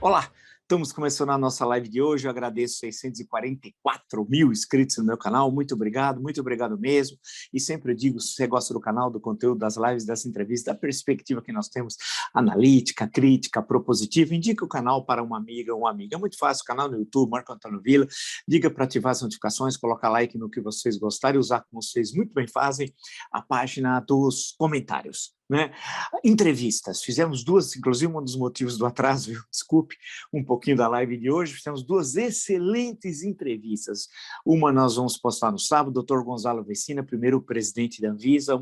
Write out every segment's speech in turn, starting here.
Olá, estamos começando a nossa live de hoje. Eu agradeço 644 mil inscritos no meu canal. Muito obrigado mesmo. E sempre digo, se você gosta do canal, do conteúdo, das lives, das entrevistas, da perspectiva que nós temos, analítica, crítica, propositiva, indique o canal para uma amiga ou um amigo. É muito fácil, canal no YouTube, Marco Antônio Villa. Diga para ativar as notificações, colocar like no que vocês gostarem, usar como vocês muito bem fazem a página dos comentários, né? Entrevistas, fizemos duas, inclusive um dos motivos do atraso, viu? Desculpe um pouquinho da live de hoje, fizemos duas excelentes entrevistas. Uma nós vamos postar no sábado, Dr. Gonzalo Vecina, primeiro presidente da Anvisa,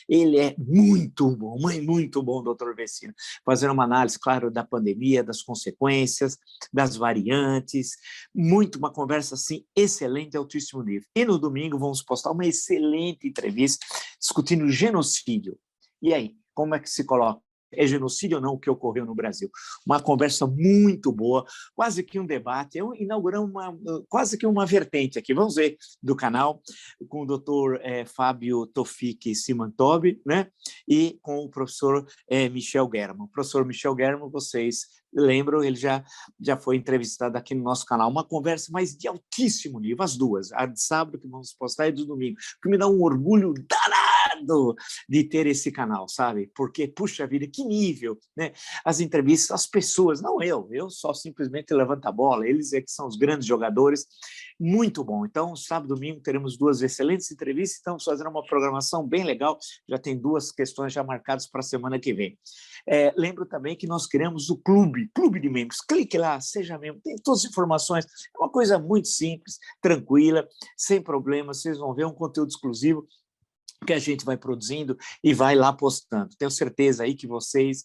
ele é muito bom, Dr. Vecina, fazendo uma análise, claro, da pandemia, das consequências, das variantes, uma conversa, assim, excelente, de altíssimo nível. E no domingo vamos postar uma excelente entrevista discutindo genocídio. E aí, como é que se coloca? É genocídio ou não o que ocorreu no Brasil? Uma conversa muito boa, quase que um debate. Inauguramos quase que uma vertente aqui, vamos ver, do canal, com o doutor Fábio Tofik Simantobi, né? E com o professor Michel German. O professor Michel German, vocês lembram, ele já foi entrevistado aqui no nosso canal. Uma conversa, mas de altíssimo nível, as duas. A de sábado, que vamos postar, e do domingo. Que me dá um orgulho danado de ter esse canal, sabe? Porque, puxa vida, que nível, né? As entrevistas, as pessoas, não eu só simplesmente levanto a bola, eles é que são os grandes jogadores, muito bom. Então, sábado e domingo teremos duas excelentes entrevistas, estamos fazendo uma programação bem legal, já tem duas questões já marcadas para a semana que vem. Lembro também que nós criamos o clube de membros, clique lá, seja membro, tem todas as informações, é uma coisa muito simples, tranquila, sem problemas, vocês vão ver um conteúdo exclusivo que a gente vai produzindo e vai lá postando. Tenho certeza aí que vocês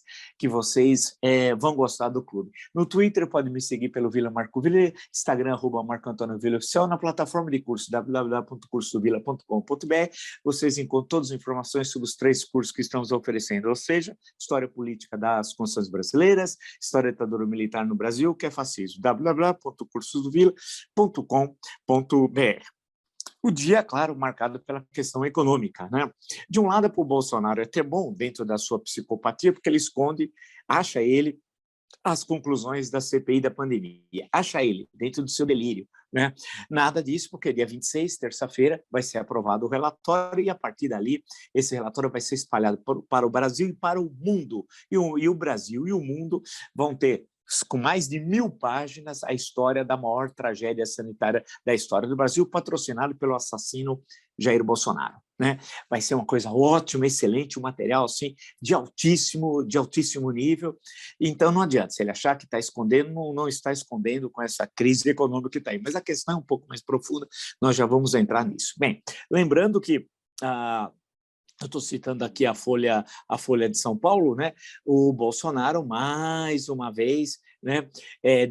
vão gostar do clube. No Twitter, pode me seguir pelo Vila Marco Villa, Instagram, @Marco Antônio Villa Oficial, na plataforma de curso, www.cursodovilla.com.br, vocês encontram todas as informações sobre os 3 cursos que estamos oferecendo, ou seja, História Política das Constituições Brasileiras, História da Ditadura Militar no Brasil, que é fascismo, www.cursodovilla.com.br. O dia, claro, marcado pela questão econômica, né? De um lado, para o Bolsonaro é até bom, dentro da sua psicopatia, porque ele acha ele, as conclusões da CPI da pandemia, acha ele, dentro do seu delírio, né? Nada disso, porque dia 26, terça-feira, vai ser aprovado o relatório e, a partir dali, esse relatório vai ser espalhado para o Brasil e para o mundo. E o Brasil e o mundo vão ter, com mais de 1000 páginas, a história da maior tragédia sanitária da história do Brasil, patrocinado pelo assassino Jair Bolsonaro, né? Vai ser uma coisa ótima, excelente, um material assim, de altíssimo nível. Então, não adianta, se ele achar que está escondendo, não está escondendo com essa crise econômica que está aí. Mas a questão é um pouco mais profunda, nós já vamos entrar nisso. Bem, lembrando que eu estou citando aqui a Folha de São Paulo, né? O Bolsonaro, mais uma vez, né,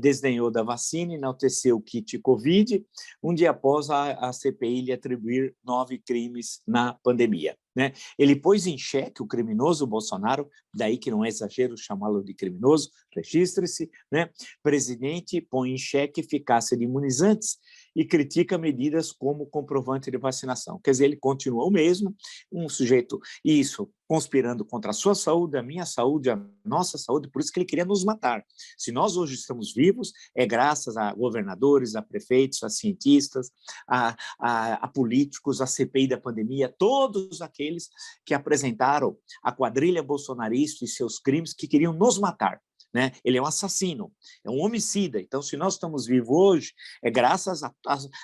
desdenhou da vacina, enalteceu o kit Covid, um dia após a CPI lhe atribuir 9 crimes na pandemia, né? Ele pôs em xeque o criminoso Bolsonaro, daí que não é exagero chamá-lo de criminoso, registre-se, né? Presidente põe em xeque a eficácia de imunizantes e critica medidas como comprovante de vacinação. Quer dizer, ele continua o mesmo, um sujeito, isso, conspirando contra a sua saúde, a minha saúde, a nossa saúde, por isso que ele queria nos matar. Se nós hoje estamos vivos, é graças a governadores, a prefeitos, a cientistas, a políticos, a CPI da pandemia, todos aqueles que apresentaram a quadrilha bolsonarista e seus crimes que queriam nos matar. Né? Ele é um assassino, é um homicida. Então, se nós estamos vivos hoje, é graças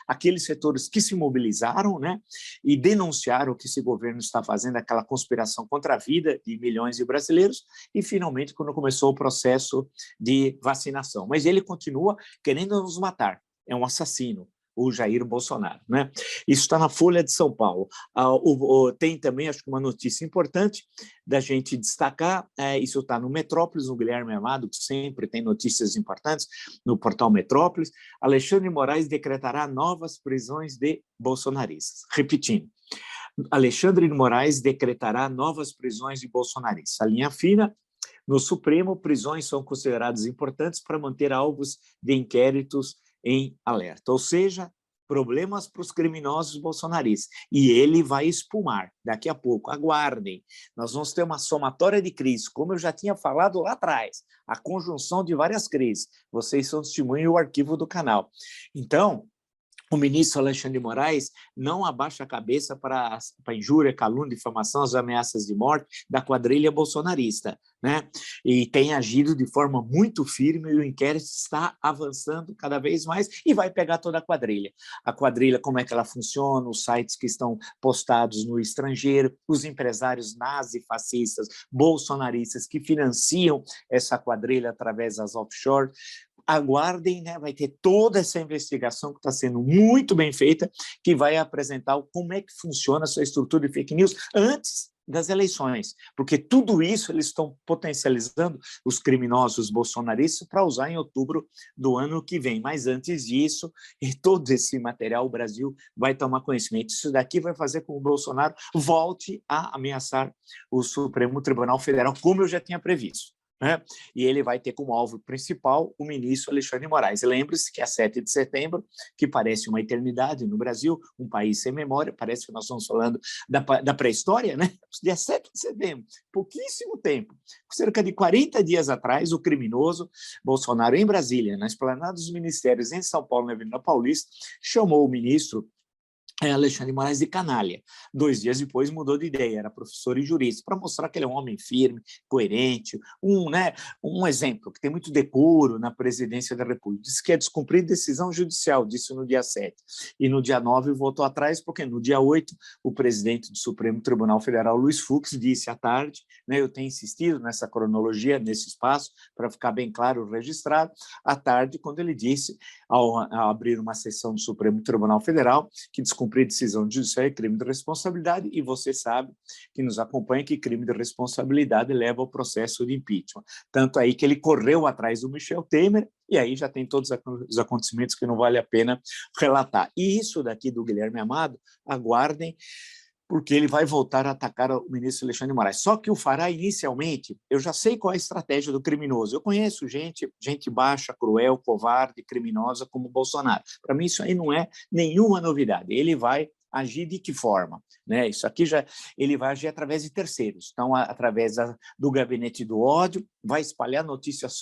àqueles setores que se mobilizaram, né, e denunciaram o que esse governo está fazendo, aquela conspiração contra a vida de milhões de brasileiros, e finalmente quando começou o processo de vacinação. Mas ele continua querendo nos matar, é um assassino, o Jair Bolsonaro, né? Isso está na Folha de São Paulo. Tem também, acho que uma notícia importante da gente destacar, isso está no Metrópolis, o Guilherme Amado, que sempre tem notícias importantes no portal Metrópolis. Alexandre de Moraes decretará novas prisões de bolsonaristas. Repetindo, Alexandre de Moraes decretará novas prisões de bolsonaristas. A linha fina, no Supremo, prisões são consideradas importantes para manter alvos de inquéritos em alerta, ou seja, problemas para os criminosos bolsonaristas. E ele vai espumar daqui a pouco, aguardem. Nós vamos ter uma somatória de crises, como eu já tinha falado lá atrás, a conjunção de várias crises. Vocês são testemunha e o arquivo do canal. Então, o ministro Alexandre de Moraes não abaixa a cabeça para a injúria, calúnia, difamação, as ameaças de morte da quadrilha bolsonarista, né? E tem agido de forma muito firme e o inquérito está avançando cada vez mais e vai pegar toda a quadrilha. A quadrilha, como é que ela funciona, os sites que estão postados no estrangeiro, os empresários nazifascistas, bolsonaristas que financiam essa quadrilha através das offshore. Aguardem, né? Vai ter toda essa investigação que está sendo muito bem feita, que vai apresentar como é que funciona essa estrutura de fake news antes das eleições, porque tudo isso eles estão potencializando os criminosos bolsonaristas para usar em outubro do ano que vem. Mas antes disso, e todo esse material, o Brasil vai tomar conhecimento. Isso daqui vai fazer com que o Bolsonaro volte a ameaçar o Supremo Tribunal Federal, como eu já tinha previsto. Né? E ele vai ter como alvo principal o ministro Alexandre de Moraes. Lembre-se que é 7 de setembro, que parece uma eternidade no Brasil, um país sem memória, parece que nós estamos falando da pré-história, né? Dia 7 de setembro, pouquíssimo tempo. Cerca de 40 dias atrás, o criminoso Bolsonaro, em Brasília, na esplanada dos ministérios, em São Paulo, na Avenida Paulista, chamou o ministro Alexandre de Moraes de canalha. 2 dias depois mudou de ideia, era professor e jurista, para mostrar que ele é um homem firme, coerente, um exemplo, que tem muito decoro na presidência da República. Disse que ia descumprir decisão judicial, disse no dia 7. E no dia 9 voltou atrás, porque no dia 8 o presidente do Supremo Tribunal Federal, Luiz Fux, disse à tarde, né, eu tenho insistido nessa cronologia, nesse espaço, para ficar bem claro, registrado, à tarde, quando ele disse, ao abrir uma sessão do Supremo Tribunal Federal, que descumprir decisão judicial é crime de responsabilidade, e você sabe, que nos acompanha, que crime de responsabilidade leva ao processo de impeachment. Tanto aí que ele correu atrás do Michel Temer, e aí já tem todos os acontecimentos que não vale a pena relatar. E isso daqui do Guilherme Amado, aguardem, porque ele vai voltar a atacar o ministro Alexandre de Moraes. Só que o fará inicialmente, eu já sei qual é a estratégia do criminoso. Eu conheço gente baixa, cruel, covarde, criminosa como Bolsonaro. Para mim isso aí não é nenhuma novidade. Ele vai agir de que forma? Né? Isso aqui já ele vai agir através de terceiros. Então, através do gabinete do ódio, vai espalhar notícias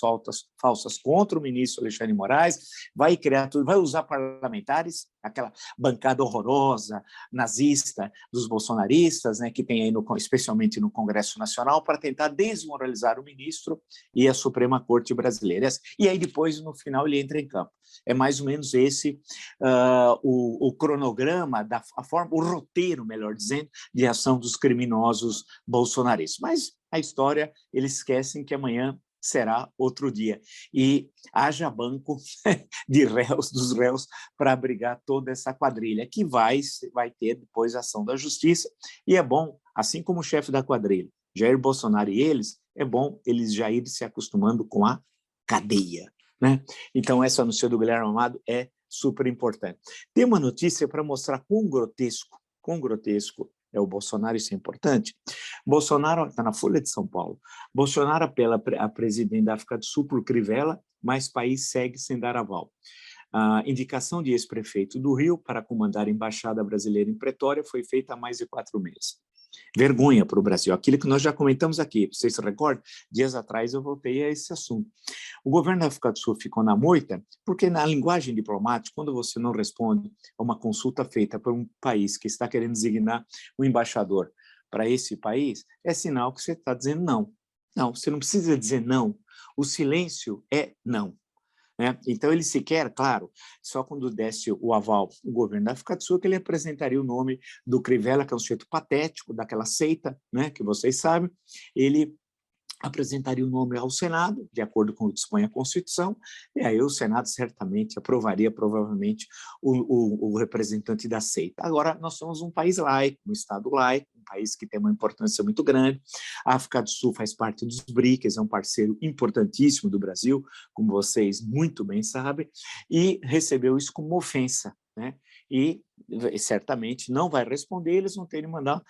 falsas contra o ministro Alexandre de Moraes, vai criar tudo, vai usar parlamentares, aquela bancada horrorosa, nazista dos bolsonaristas, né, que tem aí, especialmente no Congresso Nacional, para tentar desmoralizar o ministro e a Suprema Corte brasileira. E aí, depois, no final, ele entra em campo. É mais ou menos esse o cronograma, a forma, o roteiro, melhor dizendo, de ação dos criminosos bolsonaristas. Mas a história, eles esquecem que amanhã será outro dia. E haja banco dos réus para abrigar toda essa quadrilha, que vai ter depois a ação da justiça. E é bom, assim como o chefe da quadrilha, Jair Bolsonaro e eles, é bom eles já irem se acostumando com a cadeia. Né? Então, essa notícia do Guilherme Amado é super importante. Tem uma notícia para mostrar quão grotesco é o Bolsonaro, isso é importante. Bolsonaro, está na Folha de São Paulo, Bolsonaro apela a presidente da África do Sul por Crivella, mas país segue sem dar aval. A indicação de ex-prefeito do Rio para comandar a Embaixada Brasileira em Pretória foi feita há mais de 4 meses. Vergonha para o Brasil, aquilo que nós já comentamos aqui, vocês se recordam? Dias atrás eu voltei a esse assunto. O governo da África do Sul ficou na moita, porque na linguagem diplomática, quando você não responde a uma consulta feita por um país que está querendo designar um embaixador para esse país, é sinal que você está dizendo não. Não, você não precisa dizer não, o silêncio é não. Né? Então, ele sequer, claro, só quando desse o aval o governo da África do Sul, que ele apresentaria o nome do Crivella, que é um sujeito patético, daquela seita, né, que vocês sabem, ele apresentaria o nome ao Senado, de acordo com o que dispõe a Constituição, e aí o Senado certamente aprovaria, provavelmente, o representante da seita. Agora, nós somos um país laico, um Estado laico, um país que tem uma importância muito grande. A África do Sul faz parte dos BRICS, é um parceiro importantíssimo do Brasil, como vocês muito bem sabem, e recebeu isso como ofensa, né? E certamente não vai responder, eles vão ter de mandar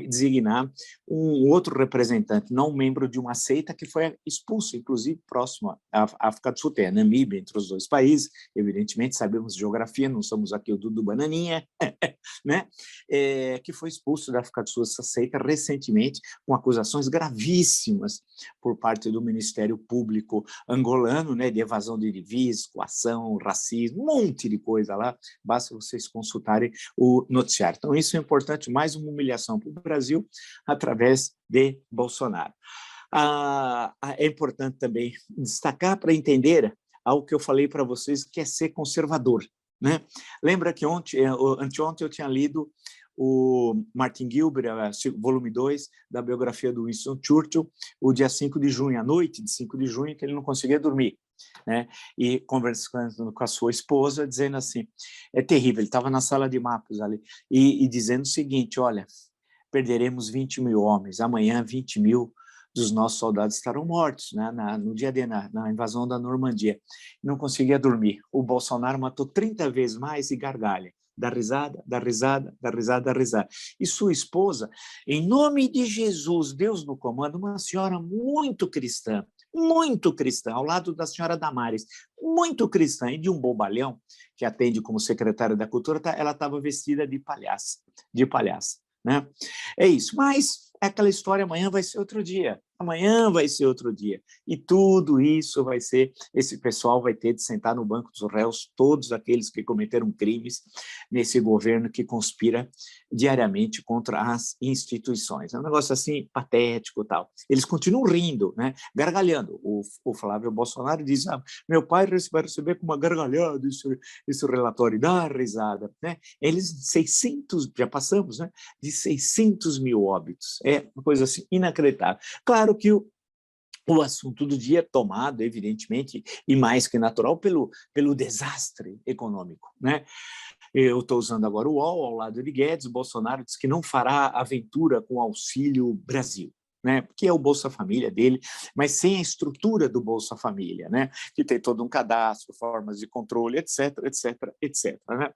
designar um outro representante, não membro de uma seita que foi expulso, inclusive próximo à África do Sul, tem a Namíbia entre os dois países, evidentemente sabemos geografia, não somos aqui o Dudu Bananinha, né? Que foi expulso da África do Sul, essa seita, recentemente, com acusações gravíssimas por parte do Ministério Público angolano, né, de evasão de divisas, coação, racismo, um monte de coisa lá, basta vocês consultarem o noticiário. Então, isso é importante, mais uma humilhação para o Brasil através de Bolsonaro. É importante também destacar para entender algo que eu falei para vocês, que é ser conservador, né? Lembra que anteontem eu tinha lido o Martin Gilbert, volume 2, da biografia do Winston Churchill, o dia 5 de junho, à noite de 5 de junho, que ele não conseguia dormir, né? E conversando com a sua esposa, dizendo assim, é terrível, ele estava na sala de mapas ali, e dizendo o seguinte, olha, perderemos 20 mil homens, amanhã 20 mil dos nossos soldados estarão mortos, né, no dia na invasão da Normandia. Não conseguia dormir. O Bolsonaro matou 30 vezes mais e gargalha. Dá risada, dá risada, dá risada, dá risada. E sua esposa, em nome de Jesus, Deus no comando, uma senhora muito cristã, ao lado da senhora Damares, muito cristã, e de um bobalhão, que atende como secretária da Cultura, ela estava vestida de palhaça, né? É isso, mas aquela história, amanhã vai ser outro dia, e tudo isso vai ser, esse pessoal vai ter de sentar no banco dos réus, todos aqueles que cometeram crimes nesse governo que conspira diariamente contra as instituições. É um negócio assim patético, tal. Eles continuam rindo, né? Gargalhando. O Flávio Bolsonaro diz, meu pai vai receber com uma gargalhada esse relatório, dá risada, né? Eles, 600, já passamos, né? De 600 mil óbitos. É uma coisa assim inacreditável. Claro que o assunto do dia é tomado, evidentemente, e mais que natural, pelo desastre econômico, né? Eu estou usando agora o UOL, ao lado de Guedes, Bolsonaro diz que não fará aventura com o Auxílio Brasil, né? Que é o Bolsa Família dele, mas sem a estrutura do Bolsa Família, né? Que tem todo um cadastro, formas de controle, etc, etc, etc, né?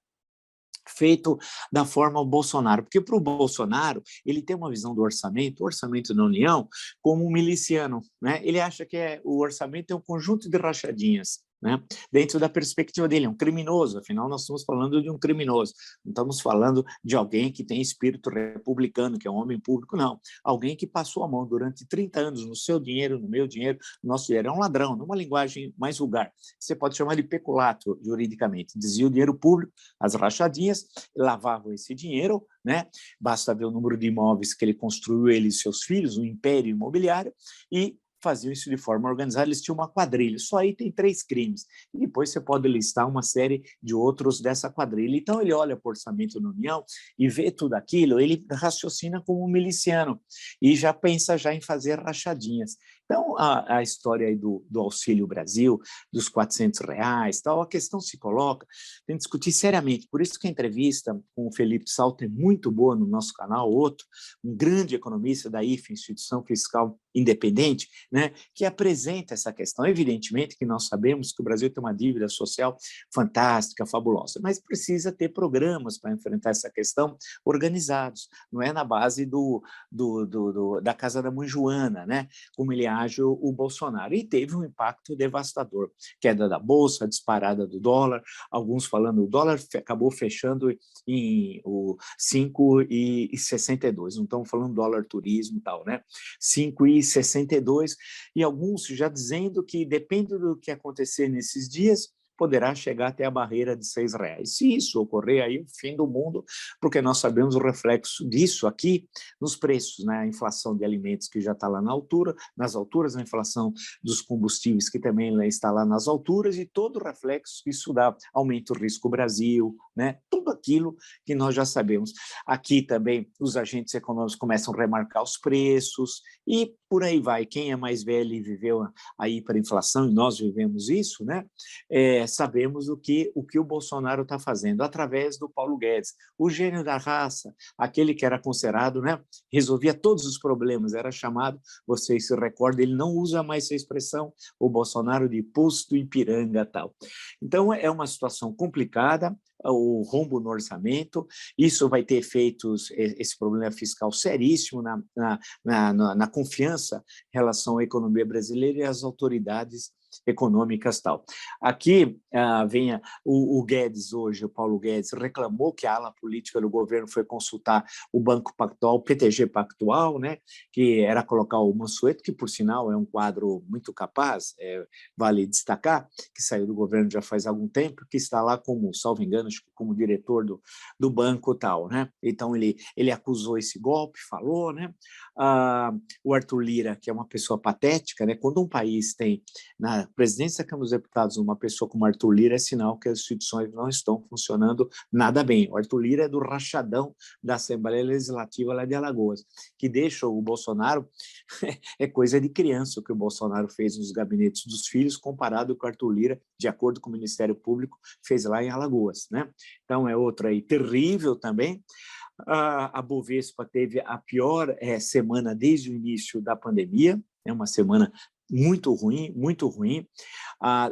Feito da forma Bolsonaro, porque para o Bolsonaro ele tem uma visão do orçamento, o orçamento da União, como um miliciano, né? Ele acha que o orçamento é um conjunto de rachadinhas, né? Dentro da perspectiva dele, é um criminoso, afinal nós estamos falando de um criminoso, não estamos falando de alguém que tem espírito republicano, que é um homem público, não. Alguém que passou a mão durante 30 anos no seu dinheiro, no meu dinheiro, no nosso dinheiro, é um ladrão, numa linguagem mais vulgar. Você pode chamar de peculato, juridicamente, desvia o dinheiro público, as rachadinhas, lavavam esse dinheiro, né? Basta ver o número de imóveis que ele construiu, ele e seus filhos, um império imobiliário, e faziam isso de forma organizada, eles tinham uma quadrilha, só aí tem 3 crimes, e depois você pode listar uma série de outros dessa quadrilha. Então ele olha para o orçamento da União e vê tudo aquilo, ele raciocina como um miliciano, e já pensa já em fazer rachadinhas. Então, a história aí do Auxílio Brasil, dos R$ 400, tal, a questão se coloca, tem que discutir seriamente. Por isso que a entrevista com o Felipe Salto é muito boa no nosso canal, outro, um grande economista da IFE, Instituição Fiscal Independente, né, que apresenta essa questão. Evidentemente que nós sabemos que o Brasil tem uma dívida social fantástica, fabulosa, mas precisa ter programas para enfrentar essa questão organizados, não é na base da Casa da Mãe Joana, né, como ele age o Bolsonaro. E teve um impacto devastador, queda da bolsa, disparada do dólar, alguns falando o dólar acabou fechando em 5,62, não estamos falando dólar turismo e tal, né? 5,62, e alguns já dizendo que depende do que acontecer nesses dias, poderá chegar até a barreira de R$ 6. Se isso ocorrer, aí o fim do mundo, porque nós sabemos o reflexo disso aqui nos preços, né? A inflação de alimentos que já está lá nas alturas, a inflação dos combustíveis que também está lá nas alturas, e todo o reflexo que isso dá, aumenta o risco Brasil, né? Tudo aquilo que nós já sabemos. Aqui também os agentes econômicos começam a remarcar os preços, e por aí vai. Quem é mais velho e viveu a hiperinflação, e nós vivemos isso, né? sabemos o que o Bolsonaro está fazendo, através do Paulo Guedes, o gênio da raça, aquele que era considerado, né, resolvia todos os problemas, era chamado, vocês se recordam, ele não usa mais essa expressão, o Bolsonaro de posto Ipiranga tal. Então, é uma situação complicada, o rombo no orçamento, isso vai ter efeitos, esse problema fiscal seríssimo na confiança em relação à economia brasileira e às autoridades econômicas tal. Aqui vem o Guedes hoje, o Paulo Guedes, reclamou que a ala política do governo foi consultar o Banco Pactual, o PTG Pactual, né, que era colocar o Mansueto, que por sinal é um quadro muito capaz, vale destacar, que saiu do governo já faz algum tempo, que está lá como, salvo engano, como diretor do banco tal, né? Então ele acusou esse golpe, falou, né? O Arthur Lira, que é uma pessoa patética, né? Quando um país tem na presidência da Câmara dos Deputados uma pessoa como Arthur Lira, é sinal que as instituições não estão funcionando nada bem. O Arthur Lira é do rachadão da Assembleia Legislativa lá de Alagoas, que deixa o Bolsonaro, é coisa de criança o que o Bolsonaro fez nos gabinetes dos filhos, comparado com o Arthur Lira, de acordo com o Ministério Público, fez lá em Alagoas, né? Então, é outra aí terrível também. A Bovespa teve a pior semana desde o início da pandemia, é uma semana muito ruim, muito ruim.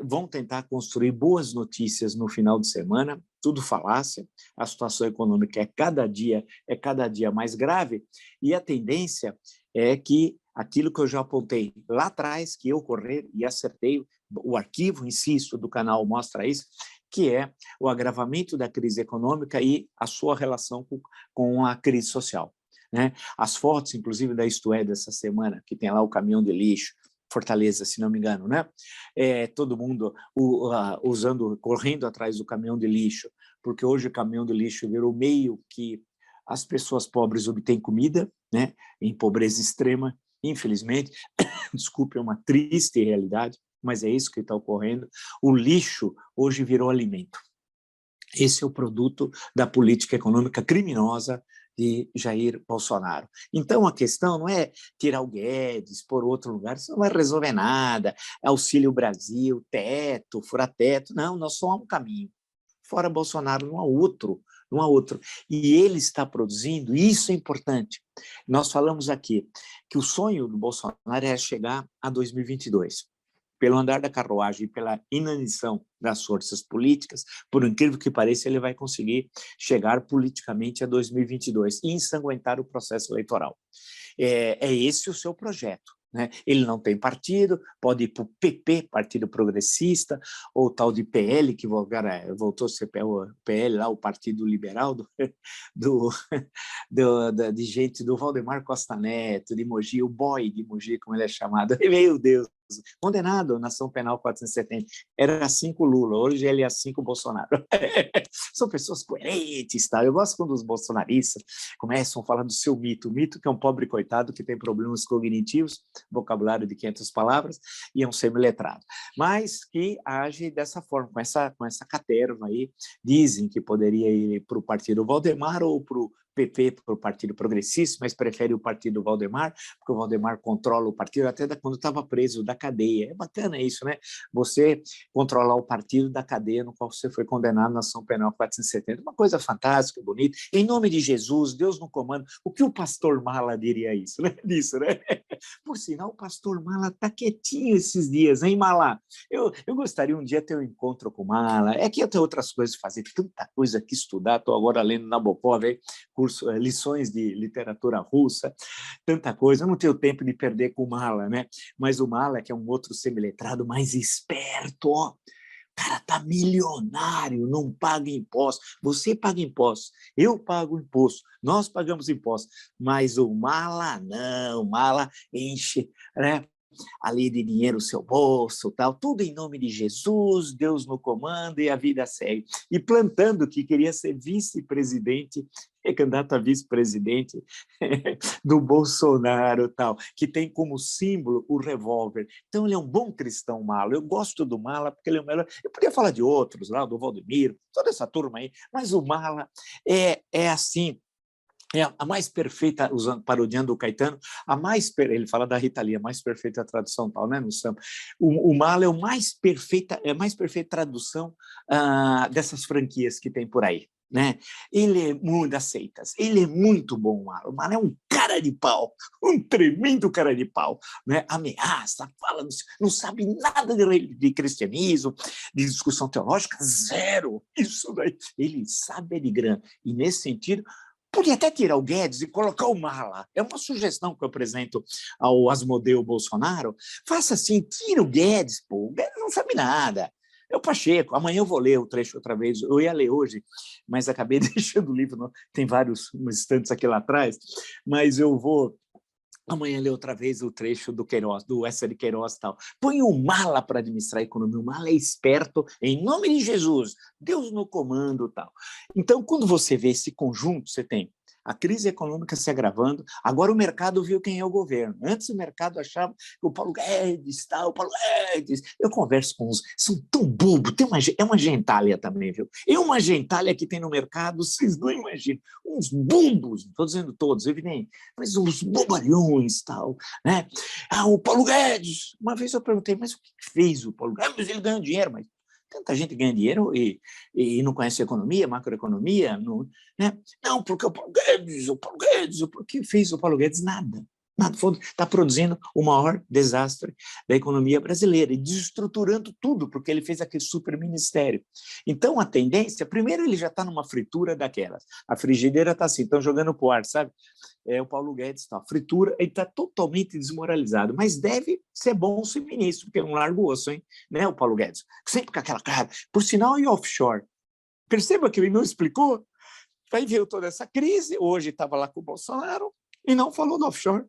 Vão tentar construir boas notícias no final de semana, tudo falácia, a situação econômica é cada dia mais grave, e a tendência é que aquilo que eu já apontei lá atrás, que ia ocorrer, e acertei, o arquivo, insisto, do canal mostra isso, que é o agravamento da crise econômica e a sua relação com a crise social, né? As fotos, inclusive, da Isto É dessa semana, que tem lá o caminhão de lixo, Fortaleza, se não me engano, né? Todo mundo correndo atrás do caminhão de lixo, porque hoje o caminhão de lixo virou meio que as pessoas pobres obtêm comida, né? Em pobreza extrema, infelizmente. Desculpe, é uma triste realidade, mas é isso que está ocorrendo. O lixo hoje virou alimento. Esse é o produto da política econômica criminosa de Jair Bolsonaro. Então, a questão não é tirar o Guedes, por outro lugar, isso não vai resolver nada, Auxílio Brasil, teto, fura-teto, não, nós só há um caminho. Fora Bolsonaro, não há outro, não há outro. E ele está produzindo, e isso é importante. Nós falamos aqui que o sonho do Bolsonaro é chegar a 2022. Pelo andar da carruagem e pela inanição das forças políticas, por incrível que pareça, ele vai conseguir chegar politicamente a 2022 e ensanguentar o processo eleitoral. É esse o seu projeto, né? Ele não tem partido, pode ir para o PP, Partido Progressista, ou tal de PL, que agora voltou a ser o PL, lá, o Partido Liberal, de gente do Valdemar Costa Neto, de Mogi, o boy de Mogi, como ele é chamado. Meu Deus! Condenado na ação penal 470. Era 5 Lula, hoje ele é 5 Bolsonaro. São pessoas coerentes, tá? Eu gosto quando os bolsonaristas começam a falar do seu mito. O mito que é um pobre coitado que tem problemas cognitivos, vocabulário de 500 palavras, e é um semi-letrado. Mas que age dessa forma, com essa caterva aí. Dizem que poderia ir para o partido Valdemar ou para o PP, para o Partido Progressista, mas prefere o Partido Valdemar, porque o Valdemar controla o partido até quando estava preso da cadeia. É bacana isso, né? Você controlar o partido da cadeia no qual você foi condenado na ação penal 470. Uma coisa fantástica, bonita. Em nome de Jesus, Deus no comando. O que o pastor Mala diria isso, né? Disso, né? Por sinal, o pastor Mala está quietinho esses dias, hein, Mala? Eu gostaria um dia de ter um encontro com o Mala. É que eu tenho outras coisas para fazer, tanta coisa que estudar. Estou agora lendo Nabokov, lições de literatura russa, tanta coisa. Eu não tenho tempo de perder com o Mala, né? Mas o Mala, que é um outro semiletrado mais esperto, ó, o cara tá milionário, não paga imposto. Você paga imposto, eu pago imposto, nós pagamos imposto, mas o Mala não, o Mala enche, né? Ali de dinheiro o seu bolso, tal, tudo em nome de Jesus, Deus no comando e a vida segue. E plantando que queria ser vice-presidente, candidato a vice-presidente do Bolsonaro, tal, que tem como símbolo o revólver. Então ele é um bom cristão, Mala. Eu gosto do Mala porque ele é o melhor. Eu podia falar de outros lá, do Valdemiro, toda essa turma aí, mas o Mala é assim. é a mais perfeita, usando, parodiando o Caetano, ele fala da Rita Lee, a mais perfeita tradução, tal, né, no samba. O Mala é a mais perfeita tradução dessas franquias que tem por aí. Né? Ele é muito das seitas, ele é muito bom, o Mala é um cara de pau, um tremendo cara de pau, né? Ameaça, fala, não sabe nada de cristianismo, de discussão teológica, zero, isso daí, ele sabe de grana, e nesse sentido, podia até tirar o Guedes e colocar o Mala. É uma sugestão que eu apresento ao Asmodeu Bolsonaro. Faça assim, tira o Guedes, pô. O Guedes não sabe nada. É o Pacheco. Amanhã eu vou ler o trecho outra vez. Eu ia ler hoje, mas acabei deixando o livro. Tem vários estantes aqui lá atrás, mas eu vou amanhã ler outra vez o trecho do Queiroz, do Essa de Queiroz e tal. Põe o Mala para administrar a economia. O Mala é esperto, em nome de Jesus, Deus no comando e tal. Então, quando você vê esse conjunto, você tem a crise econômica se agravando, agora o mercado viu quem é o governo. Antes o mercado achava que o Paulo Guedes, tal, o Paulo Guedes. Eu converso com uns, são tão bobos, é uma gentalha também, viu? É uma gentalha que tem no mercado, vocês não imaginam. Uns bobos, não estou dizendo todos, evidente, mas uns bobalhões, tal, né? O Paulo Guedes, uma vez eu perguntei, mas o que fez o Paulo Guedes? Mas ele ganhou dinheiro, mas tanta gente ganha dinheiro e não conhece economia, macroeconomia, não, né? Não, porque o Paulo Guedes, o que fez o Paulo Guedes? Nada. Nada, está produzindo o maior desastre da economia brasileira e desestruturando tudo, porque ele fez aquele super ministério. Então, a tendência, primeiro ele já está numa fritura daquelas, a frigideira está assim, estão jogando para o ar, sabe? O Paulo Guedes está fritura, ele está totalmente desmoralizado, mas deve ser bom ser ministro, porque é um largo osso, hein? Né, o Paulo Guedes? Sempre com aquela cara, por sinal, e offshore. Perceba que ele não explicou, aí veio toda essa crise, hoje estava lá com o Bolsonaro e não falou do offshore.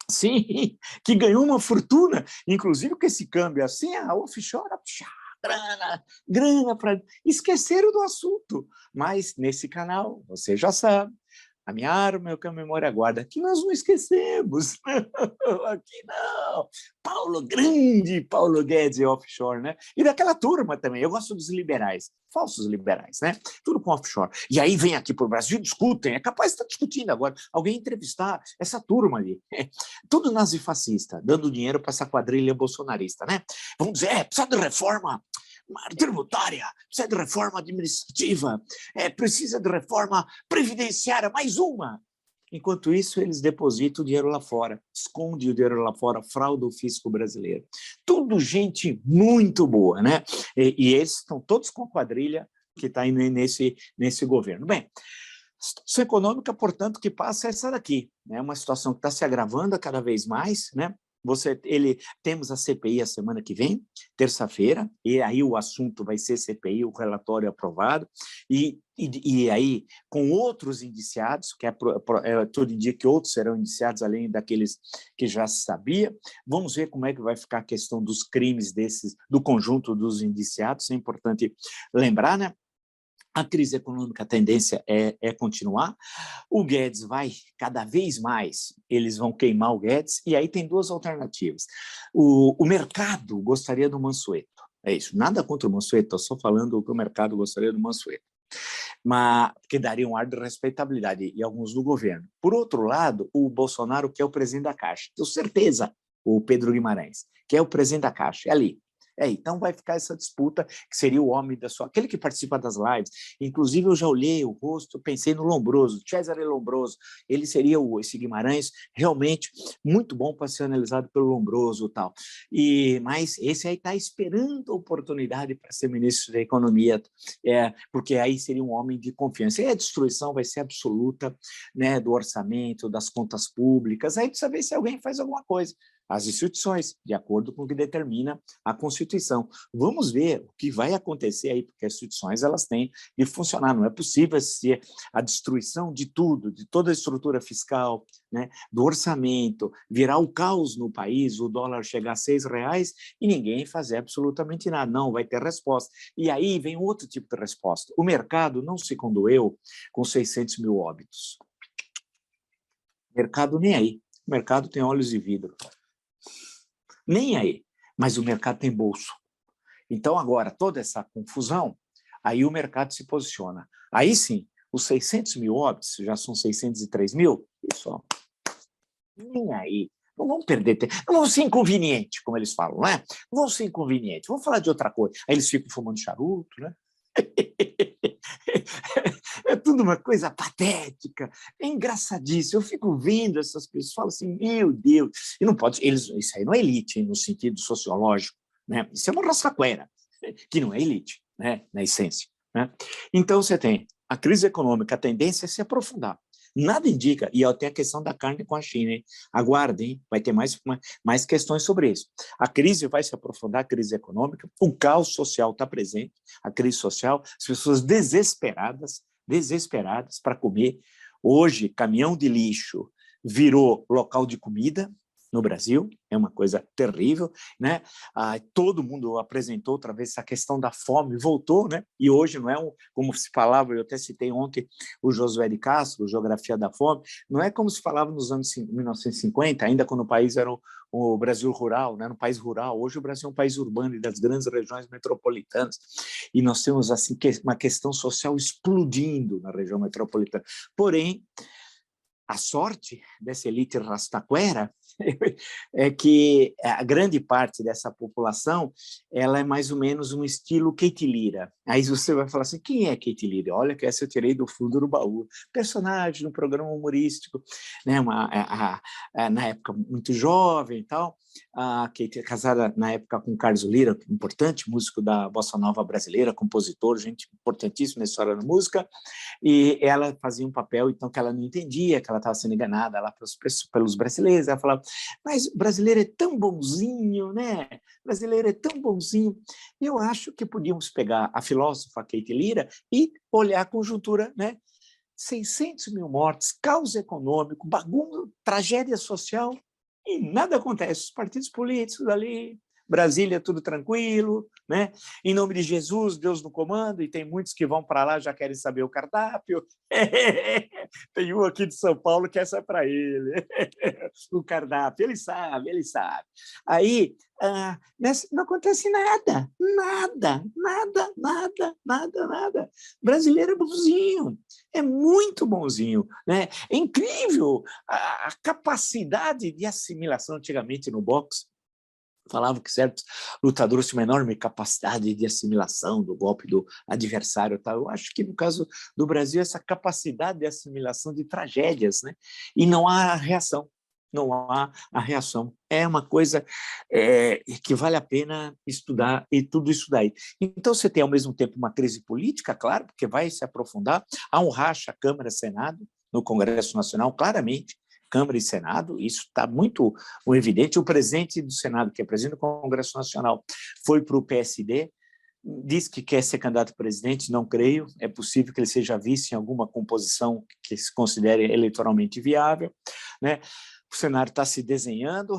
Sim, que ganhou uma fortuna, inclusive com esse câmbio assim, a offshore, grana para... Esqueceram do assunto, mas nesse canal, você já sabe, a minha arma é o que a memória guarda. Aqui nós não esquecemos. Aqui não. Grande Paulo Guedes e offshore, né? E daquela turma também. Eu gosto dos liberais, falsos liberais, né? Tudo com offshore. E aí vem aqui para o Brasil, discutem. É capaz de estar discutindo agora. Alguém entrevistar essa turma ali. Tudo nazifascista, dando dinheiro para essa quadrilha bolsonarista, né? Vamos dizer, precisa de reforma tributária, precisa de reforma administrativa, precisa de reforma previdenciária, mais uma. Enquanto isso, eles depositam o dinheiro lá fora, escondem o dinheiro lá fora, fraudam o fisco brasileiro. Tudo gente muito boa, né? E eles estão todos com a quadrilha que está indo nesse governo. Bem, a situação econômica, portanto, que passa é essa daqui, né? Uma situação que está se agravando cada vez mais, né? Temos a CPI a semana que vem, terça-feira, e aí o assunto vai ser CPI, o relatório aprovado, e aí com outros indiciados, que tudo indica que outros serão indiciados, além daqueles que já se sabia. Vamos ver como é que vai ficar a questão dos crimes do conjunto dos indiciados, é importante lembrar, né? A crise econômica, a tendência é continuar. O Guedes vai, cada vez mais, eles vão queimar o Guedes, e aí tem duas alternativas. O mercado gostaria do Mansueto, é isso, nada contra o Mansueto, estou só falando que o mercado gostaria do Mansueto, mas que daria um ar de respeitabilidade, e alguns do governo. Por outro lado, o Bolsonaro quer o presidente da Caixa, tenho certeza, o Pedro Guimarães, que é o presidente da Caixa, é ali. Então vai ficar essa disputa, que seria o homem aquele que participa das lives. Inclusive, eu já olhei o rosto, pensei no Lombroso, Cesare Lombroso, ele seria esse Guimarães, realmente muito bom para ser analisado pelo Lombroso e tal. Mas esse aí está esperando a oportunidade para ser ministro da Economia, porque aí seria um homem de confiança. E a destruição vai ser absoluta, né, do orçamento, das contas públicas, aí precisa ver se alguém faz alguma coisa. As instituições, de acordo com o que determina a Constituição. Vamos ver o que vai acontecer aí, porque as instituições elas têm de funcionar. Não é possível ser a destruição de tudo, de toda a estrutura fiscal, né, do orçamento, virar o caos no país, o dólar chegar a R$ 6 e ninguém fazer absolutamente nada. Não, vai ter resposta. E aí vem outro tipo de resposta. O mercado não se condoeu com 600 mil óbitos. O mercado nem aí. O mercado tem olhos de vidro. Nem aí, mas o mercado tem bolso. Então, agora, toda essa confusão, aí o mercado se posiciona. Aí sim, Os 600 mil óbitos, já são 603 mil, pessoal, nem aí. Não vamos perder tempo. Não vamos ser inconvenientes, como eles falam, não é? Não vamos ser inconvenientes. Vamos falar de outra coisa. Aí eles ficam fumando charuto, né? É tudo uma coisa patética, é engraçadíssimo. Eu fico vendo essas pessoas, falo assim, meu Deus, e não pode, isso aí não é elite, no sentido sociológico, né? Isso é uma raçaquera, que não é elite, né? Na essência, né? Então você tem a crise econômica, a tendência é se aprofundar. Nada indica, e tem a questão da carne com a China, hein? Aguardem, vai ter mais questões sobre isso. A crise vai se aprofundar, a crise econômica, o caos social está presente, a crise social, as pessoas desesperadas para comer. Hoje, caminhão de lixo virou local de comida no Brasil, é uma coisa terrível, né? Todo mundo apresentou outra vez essa questão da fome, voltou, né? E hoje não é como se falava, eu até citei ontem o Josué de Castro, Geografia da Fome, não é como se falava nos anos 1950, ainda quando o país era o Brasil rural, né? No país rural. Hoje o Brasil é um país urbano e das grandes regiões metropolitanas, e nós temos assim uma questão social explodindo na região metropolitana. Porém, a sorte dessa elite rastaquera é que a grande parte dessa população ela é mais ou menos um estilo Kate Lira. Aí você vai falar assim, quem é Kate Lira? Olha que essa eu tirei do fundo do baú. Personagem no programa humorístico, né? Na época muito jovem e tal. A Kate é casada na época com Carlos Lira, importante músico da bossa nova brasileira, compositor, gente importantíssima na história da música. E ela fazia um papel, então, que ela não entendia, que ela estava sendo enganada lá pelos brasileiros. Ela falava, mas o brasileiro é tão bonzinho, né? O brasileiro é tão bonzinho. Eu acho que podíamos pegar a filósofa Kate Lira e olhar a conjuntura, né? 600 mil mortes, caos econômico, bagunça, tragédia social, e nada acontece. Os partidos políticos ali, Brasília tudo tranquilo, né? Em nome de Jesus, Deus no comando, e tem muitos que vão para lá já querem saber o cardápio. Tem um aqui de São Paulo que essa é para ele. O cardápio, ele sabe, ele sabe. Aí não acontece nada, nada. Brasileiro é bonzinho, é muito bonzinho, né? É incrível a capacidade de assimilação antigamente no boxe. Falavam que certos lutadores tinham uma enorme capacidade de assimilação do golpe do adversário. Tal. Eu acho que, no caso do Brasil, essa capacidade de assimilação de tragédias, né? E não há reação. Não há a reação. É uma coisa que vale a pena estudar, e tudo isso daí. Então, você tem, ao mesmo tempo, uma crise política, claro, porque vai se aprofundar. Há um racha Câmara-Senado no Congresso Nacional, claramente, Câmara e Senado, isso está muito evidente. O presidente do Senado, que é presidente do Congresso Nacional, foi para o PSD, diz que quer ser candidato a presidente, não creio, é possível que ele seja vice em alguma composição que se considere eleitoralmente viável, né? O cenário está se desenhando,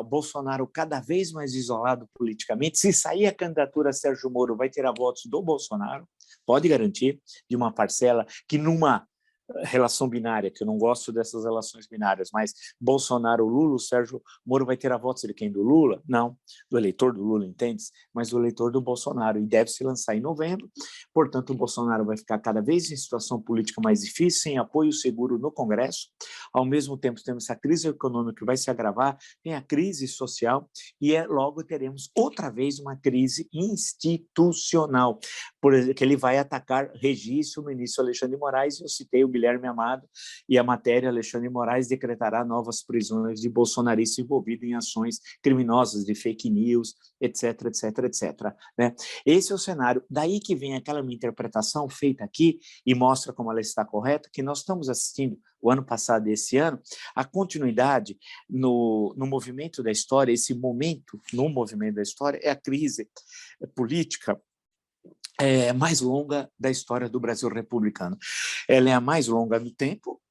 Bolsonaro cada vez mais isolado politicamente. Se sair a candidatura a Sérgio Moro, vai tirar votos do Bolsonaro, pode garantir, de uma parcela que numa relação binária, que eu não gosto dessas relações binárias, mas Bolsonaro, Lula, o Sérgio Moro vai ter a votos de quem? Do Lula? Não, do eleitor do Lula, entende? Mas do eleitor do Bolsonaro, e deve se lançar em novembro. Portanto, o Bolsonaro vai ficar cada vez em situação política mais difícil, sem apoio seguro no Congresso. Ao mesmo tempo, temos essa crise econômica que vai se agravar, tem a crise social, e logo teremos outra vez uma crise institucional, que ele vai atacar registro o ministro Alexandre de Moraes. Eu citei o Guilherme Amado, e a matéria Alexandre de Moraes decretará novas prisões de bolsonaristas envolvidos em ações criminosas de fake news, etc, né? Esse é o cenário. Daí que vem aquela minha interpretação feita aqui, e mostra como ela está correta, que nós estamos assistindo o ano passado e esse ano, a continuidade no movimento da história. Esse momento no movimento da história é a crise política mais longa da história do Brasil republicano. Ela é a mais longa do tempo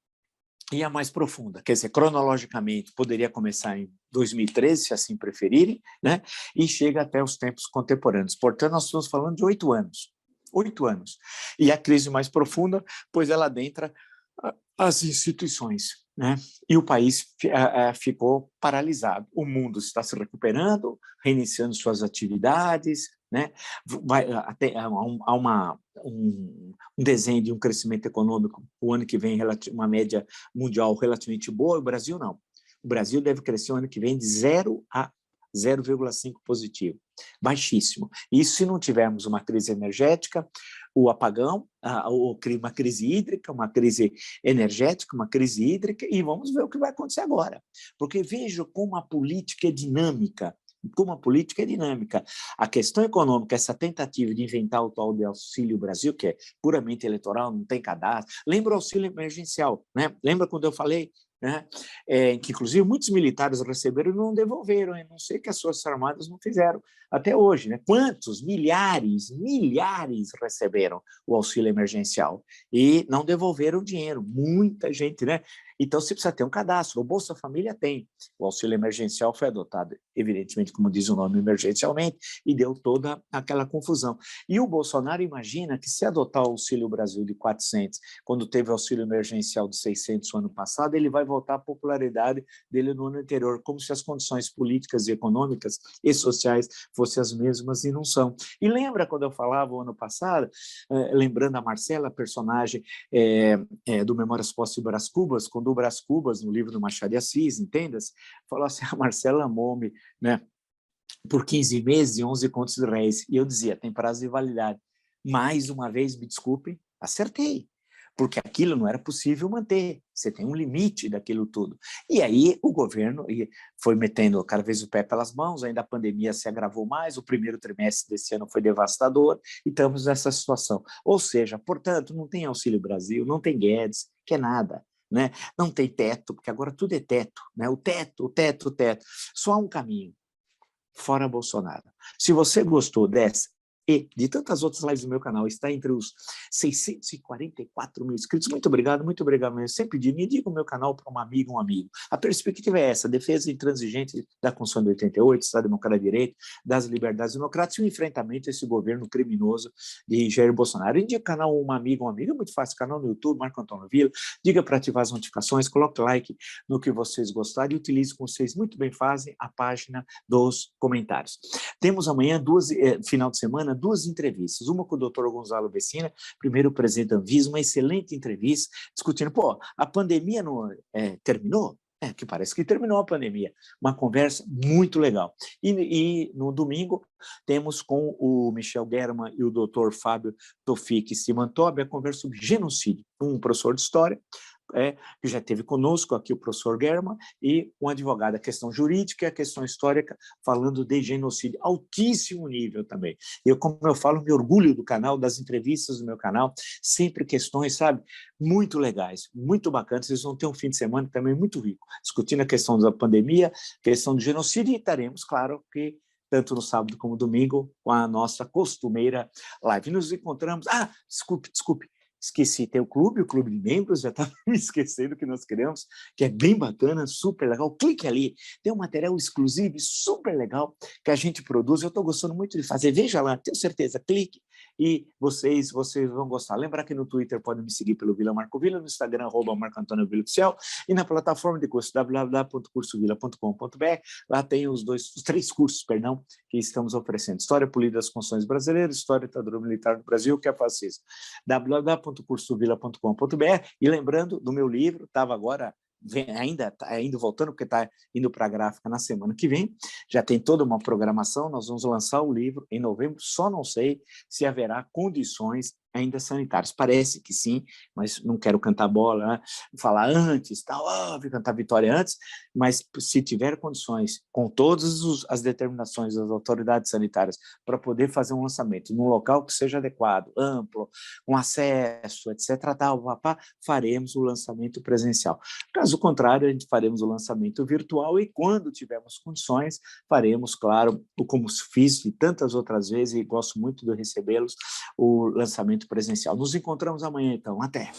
e a mais profunda. Quer dizer, cronologicamente, poderia começar em 2013, se assim preferirem, né? E chega até os tempos contemporâneos. Portanto, nós estamos falando de 8 anos. 8 anos. E a crise mais profunda, pois ela adentra as instituições, né? E o país ficou paralisado. O mundo está se recuperando, reiniciando suas atividades, né? Há um desenho de um crescimento econômico o ano que vem, uma média mundial relativamente boa, o Brasil não. O Brasil deve crescer o ano que vem de 0 a 0,5 positivo, baixíssimo. Isso se não tivermos uma crise energética, o apagão, uma crise hídrica, uma crise energética, uma crise hídrica, e vamos ver o que vai acontecer agora. Porque vejo como a política é dinâmica, A questão econômica, essa tentativa de inventar o tal de Auxílio Brasil, que é puramente eleitoral, não tem cadastro, lembra o auxílio emergencial, né? Lembra quando eu falei, né? Que inclusive muitos militares receberam e não devolveram, a não ser que as Forças Armadas não fizeram até hoje, né? Quantos? Milhares receberam o auxílio emergencial e não devolveram o dinheiro, muita gente, né? Então, você precisa ter um cadastro. O Bolsa Família tem. O auxílio emergencial foi adotado, evidentemente, como diz o nome, emergencialmente, e deu toda aquela confusão. E o Bolsonaro imagina que se adotar o Auxílio Brasil de 400, quando teve o auxílio emergencial de 600 no ano passado, ele vai voltar à popularidade dele no ano anterior, como se as condições políticas e econômicas e sociais fossem as mesmas, e não são. E lembra quando eu falava o ano passado, lembrando a Marcela, personagem do Memórias Póstumas de Brás Cubas, quando o Brás Cubas, no livro do Machado de Assis, entendas, falou assim, a Marcela amou-me, né, por 15 meses e 11 contos de réis. E eu dizia, tem prazo de validade. Mais uma vez, me desculpem, acertei, porque aquilo não era possível manter, você tem um limite daquilo tudo. E aí o governo foi metendo cada vez o pé pelas mãos, ainda a pandemia se agravou mais, o primeiro trimestre desse ano foi devastador, e estamos nessa situação. Ou seja, portanto, não tem Auxílio Brasil, não tem Guedes, que é nada. Né? Não tem teto, porque agora tudo é teto, né? O teto. Só há um caminho, fora Bolsonaro. Se você gostou dessa e de tantas outras lives do meu canal, está entre os 644 mil inscritos. Muito obrigado mesmo. Sempre digo, me diga o meu canal para um amigo. A perspectiva é essa, defesa intransigente da Constituição de 88, Estado Democrático de Direito, das liberdades democráticas e o enfrentamento a esse governo criminoso de Jair Bolsonaro. Indica o canal um amigo, é muito fácil, canal no YouTube, Marco Antônio Villa, diga para ativar as notificações, coloque like no que vocês gostarem e utilize, como vocês muito bem fazem, a página dos comentários. Temos amanhã, final de semana, 2 entrevistas, uma com o doutor Gonzalo Vecina, primeiro presidente da Anvisa, uma excelente entrevista, discutindo, a pandemia não terminou? Que parece que terminou a pandemia. Uma conversa muito legal. E no domingo, temos com o Michel German e o doutor Fábio Tofik Simantobi a conversa sobre genocídio. Um professor de história, que já esteve conosco aqui, o professor German, e um advogado, a questão jurídica e a questão histórica, falando de genocídio, altíssimo nível também. Como eu falo, me orgulho do canal, das entrevistas do meu canal, sempre questões, sabe, muito legais, muito bacanas. Vocês vão ter um fim de semana também muito rico, discutindo a questão da pandemia, questão do genocídio, e estaremos, claro, que tanto no sábado como no domingo, com a nossa costumeira live. Nos encontramos... desculpe, esqueci, tem o clube de membros, já estava me esquecendo que nós queremos, que é bem bacana, super legal. Clique ali, tem um material exclusivo, super legal, que a gente produz. Eu estou gostando muito de fazer, veja lá, tenho certeza, clique e vocês vão gostar. Lembrar que no Twitter podem me seguir pelo Vila Marco Villa, no Instagram, @Marco Antônio Villa Oficial, e na plataforma de curso, www.cursovilla.com.br. Lá tem os 3 cursos, que estamos oferecendo: História Política das Constituições Brasileiras, História e Ditadura Militar do Brasil, que é fascismo. www.cursovilla.com.br. E lembrando do meu livro, estava agora ainda voltando, porque está indo para a gráfica na semana que vem, já tem toda uma programação, nós vamos lançar o livro em novembro, só não sei se haverá condições ainda sanitárias. Parece que sim, mas não quero cantar bola, né? Falar antes, óbvio, cantar vitória antes, mas se tiver condições, com todas as determinações das autoridades sanitárias, para poder fazer um lançamento num local que seja adequado, amplo, com acesso, etc., faremos o lançamento presencial. Caso contrário, a gente faremos o lançamento virtual e, quando tivermos condições, faremos, claro, como fiz de tantas outras vezes, e gosto muito de recebê-los, o lançamento presencial. Nos encontramos amanhã, então. Até!